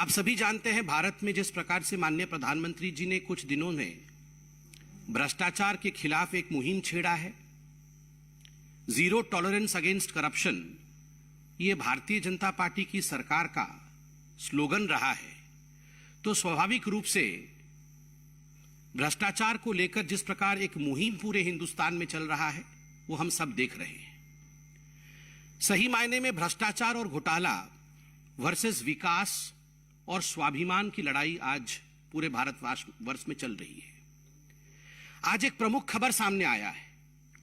आप सभी जानते हैं भारत में जिस प्रकार से माननीय प्रधानमंत्री जी ने कुछ दिनों में भ्रष्टाचार के खिलाफ एक मुहिम छेड़ा है। जीरो टॉलरेंस अगेंस्ट करप्शन, ये भारतीय जनता पार्टी की सरकार का स्लोगन रहा है। तो स्वाभाविक रूप से भ्रष्टाचार को लेकर जिस प्रकार एक मुहिम पूरे हिंदुस्तान में चल रहा है वो हम सब देख रहे हैं। सही मायने में भ्रष्टाचार और घोटाला वर्सेस विकास और स्वाभिमान की लड़ाई आज पूरे भारतवर्ष में चल रही है। आज एक प्रमुख खबर सामने आया है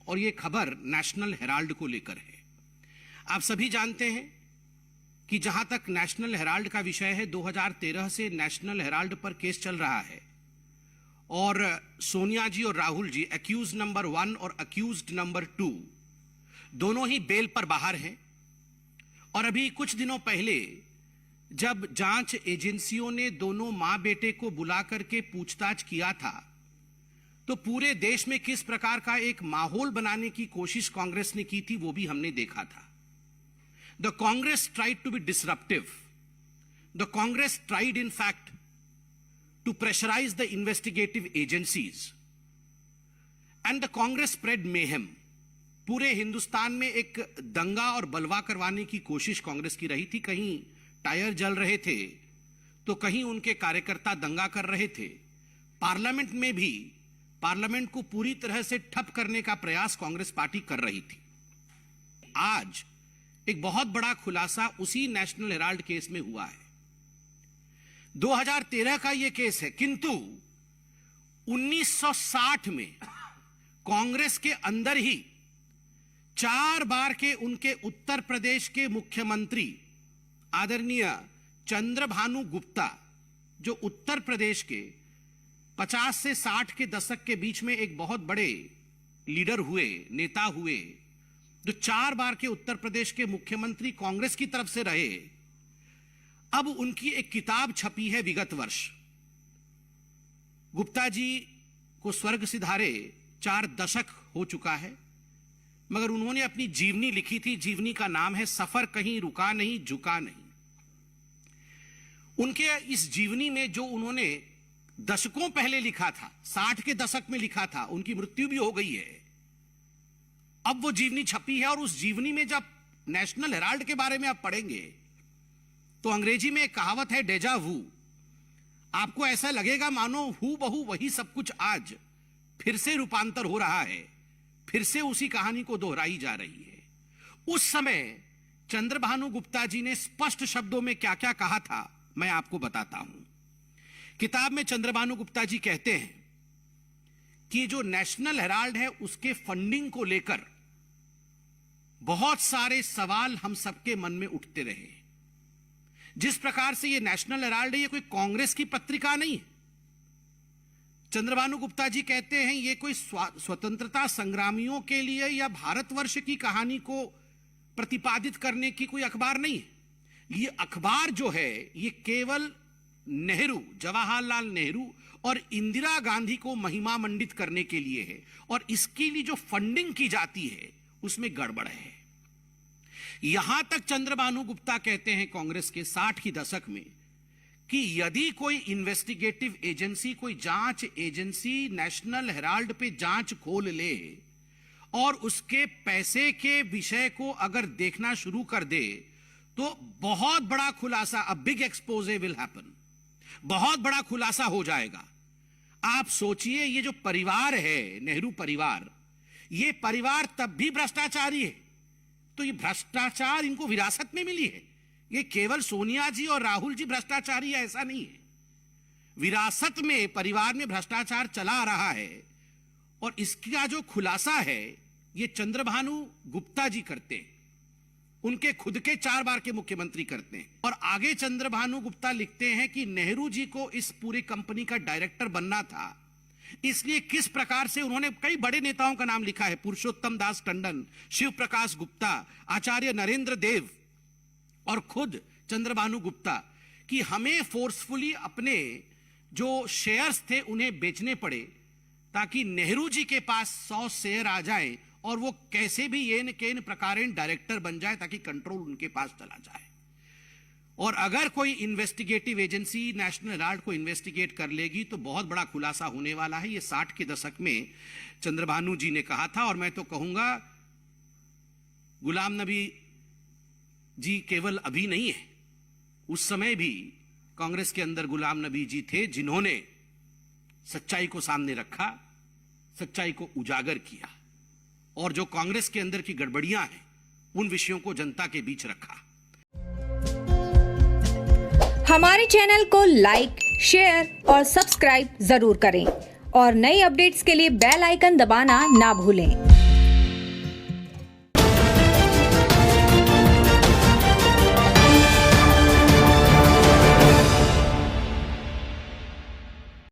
और यह खबर नेशनल हेराल्ड को लेकर है। आप सभी जानते हैं कि जहां तक नेशनल हेराल्ड का विषय है, 2013 से नेशनल हेराल्ड पर केस चल रहा है और सोनिया जी और राहुल जी अक्यूज नंबर 1 और अक्यूज्ड नंबर 2 दोनों ही बेल पर बाहर हैं। और अभी कुछ दिनों पहले जब जांच एजेंसियों ने दोनों मां बेटे को बुला करके पूछताछ किया था तो पूरे देश में किस प्रकार का एक माहौल बनाने की कोशिश कांग्रेस ने की थी वो भी हमने देखा था। The Congress tried to be disruptive, the Congress tried in fact to pressurize the investigative agencies and the Congress spread mayhem। पूरे हिंदुस्तान में एक दंगा और बलवा करवाने की कोशिश कांग्रेस की रही थी। कहीं टायर जल रहे थे तो कहीं उनके कार्यकर्ता दंगा कर रहे थे। पार्लियामेंट में भी पार्लियामेंट को पूरी तरह से ठप करने का प्रयास कांग्रेस पार्टी कर रही थी। आज एक बहुत बड़ा खुलासा उसी नेशनल हेराल्ड केस में हुआ है। 2013 का यह केस है, किंतु 1960 में कांग्रेस के अंदर ही 4 बार के उनके उत्तर प्रदेश के मुख्यमंत्री आदरणीय चंद्रभानु गुप्ता, जो उत्तर प्रदेश के 50 से 60 के दशक के बीच में एक बहुत बड़े लीडर हुए, नेता हुए, जो 4 बार के उत्तर प्रदेश के मुख्यमंत्री कांग्रेस की तरफ से रहे। अब उनकी एक किताब छपी है विगत वर्ष। गुप्ता जी को स्वर्ग सिधारे 4 दशक हो चुका है, मगर उन्होंने अपनी जीवनी लिखी थी। जीवनी का नाम है सफर कहीं रुका नहीं झुका नहीं। उनके इस जीवनी में जो उन्होंने दशकों पहले लिखा था, 60 के दशक में लिखा था, उनकी मृत्यु भी हो गई है। अब वो जीवनी छपी है और उस जीवनी में जब नेशनल हेराल्ड के बारे में आप पढ़ेंगे तो अंग्रेजी में एक कहावत है, डेजा वू। आपको ऐसा लगेगा मानो हू बहू वही सब कुछ आज फिर से रूपांतर हो रहा है, फिर से उसी कहानी को दोहराई जा रही है। उस समय चंद्रभानु गुप्ता जी ने स्पष्ट शब्दों में क्या क्या कहा था मैं आपको बताता हूं। किताब में चंद्रभानु गुप्ता जी कहते हैं कि जो नेशनल हेराल्ड है उसके फंडिंग को लेकर बहुत सारे सवाल हम सबके मन में उठते रहे। जिस प्रकार से ये नेशनल हेराल्ड है, ये कोई कांग्रेस की पत्रिका नहीं है। चंद्रभानु गुप्ता जी कहते हैं ये कोई स्वतंत्रता संग्रामियों के लिए या भारतवर्ष की कहानी को प्रतिपादित करने की कोई अखबार नहीं है। ये अखबार जो है ये केवल नेहरू, जवाहरलाल नेहरू और इंदिरा गांधी को महिमा मंडित करने के लिए है और इसके लिए जो फंडिंग की जाती है उसमें गड़बड़ है। यहां तक चंद्रभानु गुप्ता कहते हैं कांग्रेस के 60 की दशक में कि यदि कोई इन्वेस्टिगेटिव एजेंसी, कोई जांच एजेंसी नेशनल हेराल्ड पे जांच खोल ले और उसके पैसे के विषय को अगर देखना शुरू कर दे तो बहुत बड़ा खुलासा, a big exposé will happen, बहुत बड़ा खुलासा हो जाएगा। आप सोचिए ये जो परिवार है नेहरू परिवार, ये परिवार तब भी भ्रष्टाचारी है। तो ये भ्रष्टाचार इनको विरासत में मिली है। ये केवल सोनिया जी और राहुल जी भ्रष्टाचारी है ऐसा नहीं है। विरासत में परिवार में भ्रष्टाचार चला आ रहा है और इसका जो खुलासा है ये चंद्रभानु गुप्ता जी करते हैं। उनके खुद के 4 बार के मुख्यमंत्री करते हैं। और आगे चंद्रभानु गुप्ता लिखते हैं कि नेहरू जी को इस पूरी कंपनी का डायरेक्टर बनना था, इसलिए किस प्रकार से उन्होंने कई बड़े नेताओं का नाम लिखा है, पुरुषोत्तम दास टंडन, शिव प्रकाश गुप्ता, आचार्य नरेंद्र देव और खुद चंद्रभानु गुप्ता, कि हमें फोर्सफुली अपने जो शेयर्स थे उन्हें बेचने पड़े ताकि नेहरू जी के पास 100 शेयर आ जाएं और वो कैसे भी येन केन प्रकारेण डायरेक्टर बन जाए ताकि कंट्रोल उनके पास चला जाए। और अगर कोई इन्वेस्टिगेटिव एजेंसी नेशनल हेराल्ड को इन्वेस्टिगेट कर लेगी तो बहुत बड़ा खुलासा होने वाला है। ये 60 के दशक में चंद्रभानु जी ने कहा था। और मैं तो कहूंगा गुलाम नबी जी केवल अभी नहीं है, उस समय भी कांग्रेस के अंदर गुलाम नबी जी थे जिन्होंने सच्चाई को सामने रखा, सच्चाई को उजागर किया और जो कांग्रेस के अंदर की गड़बड़ियां हैं उन विषयों को जनता के बीच रखा। हमारे चैनल को लाइक, शेयर और सब्सक्राइब जरूर करें और नई अपडेट्स के लिए बेल आइकन दबाना ना भूलें।